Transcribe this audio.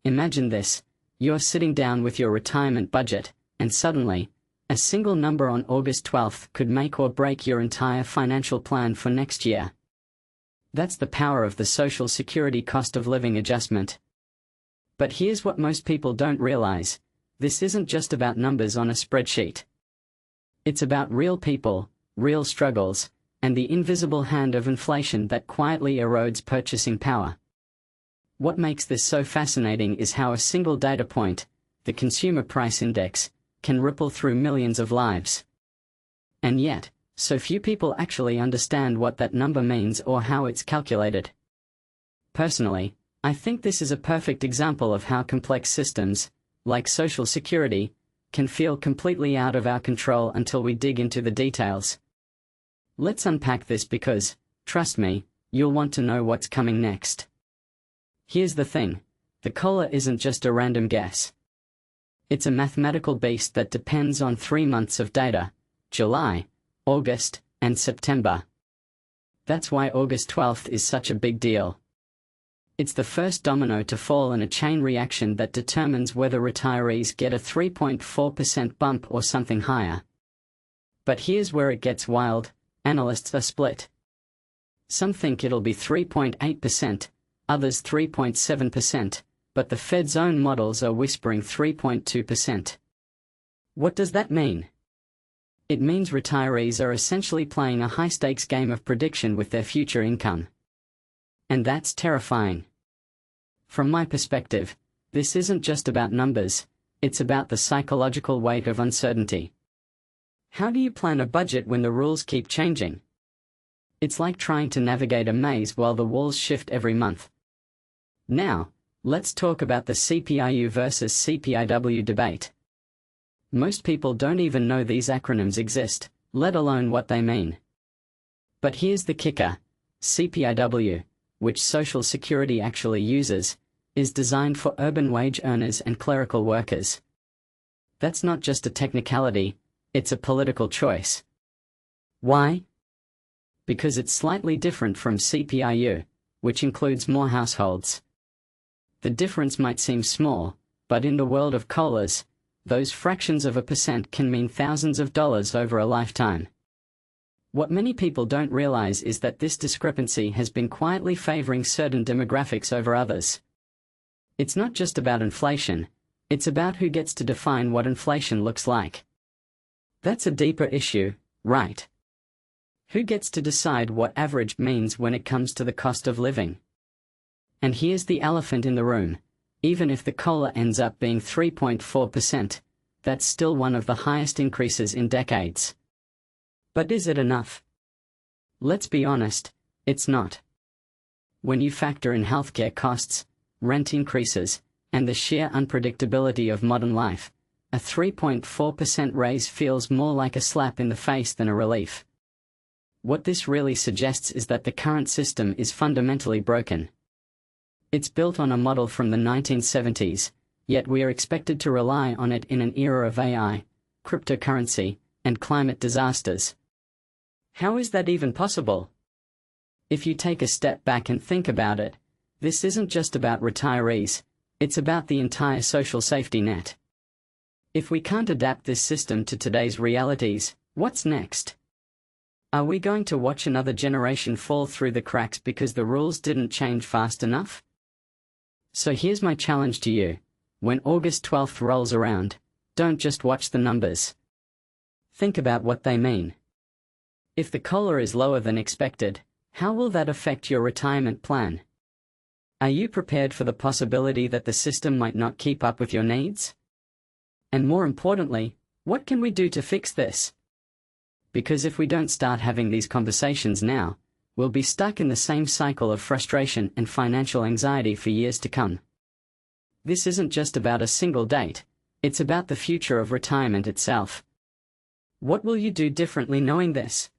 Imagine this: you're sitting down with your retirement budget, and suddenly, a single number on August 12th could make or break your entire financial plan for next year. That's the power of the Social Security cost of living adjustment. But here's what most people don't realize: this isn't just about numbers on a spreadsheet. It's about real people, real struggles, and the invisible hand of inflation that quietly erodes purchasing power. What makes this so fascinating is how a single data point, the Consumer Price Index, can ripple through millions of lives. And yet, so few people actually understand what that number means or how it's calculated. Personally, I think this is a perfect example of how complex systems, like Social Security, can feel completely out of our control until we dig into the details. Let's unpack this because, trust me, you'll want to know what's coming next. Here's the thing: the COLA isn't just a random guess. It's a mathematical beast that depends on 3 months of data: July, August, and September. That's why August 12th is such a big deal. It's the first domino to fall in a chain reaction that determines whether retirees get a 3.4% bump or something higher. But here's where it gets wild: analysts are split. Some think it'll be 3.8%, others 3.7%, but the Fed's own models are whispering 3.2%. What does that mean? It means retirees are essentially playing a high-stakes game of prediction with their future income. And that's terrifying. From my perspective, this isn't just about numbers, it's about the psychological weight of uncertainty. How do you plan a budget when the rules keep changing? It's like trying to navigate a maze while the walls shift every month. Now, let's talk about the CPI-U versus CPI-W debate. Most people don't even know these acronyms exist, let alone what they mean. But here's the kicker: CPI-W, which Social Security actually uses, is designed for urban wage earners and clerical workers. That's not just a technicality, it's a political choice. Why? Because it's slightly different from CPI-U, which includes more households. The difference might seem small, but in the world of COLAs, those fractions of a percent can mean thousands of dollars over a lifetime. What many people don't realize is that this discrepancy has been quietly favoring certain demographics over others. It's not just about inflation, it's about who gets to define what inflation looks like. That's a deeper issue, right? Who gets to decide what average means when it comes to the cost of living? And here's the elephant in the room: even if the COLA ends up being 3.4%, that's still one of the highest increases in decades. But is it enough? Let's be honest, it's not. When you factor in healthcare costs, rent increases, and the sheer unpredictability of modern life, a 3.4% raise feels more like a slap in the face than a relief. What this really suggests is that the current system is fundamentally broken. It's built on a model from the 1970s, yet we are expected to rely on it in an era of AI, cryptocurrency, and climate disasters. How is that even possible? If you take a step back and think about it, this isn't just about retirees, it's about the entire social safety net. If we can't adapt this system to today's realities, what's next? Are we going to watch another generation fall through the cracks because the rules didn't change fast enough? So here's my challenge to you: when August 12th rolls around, don't just watch the numbers. Think about what they mean. If the COLA is lower than expected, how will that affect your retirement plan? Are you prepared for the possibility that the system might not keep up with your needs? And more importantly, what can we do to fix this? Because if we don't start having these conversations now, we'll be stuck in the same cycle of frustration and financial anxiety for years to come. This isn't just about a single date, it's about the future of retirement itself. What will you do differently knowing this?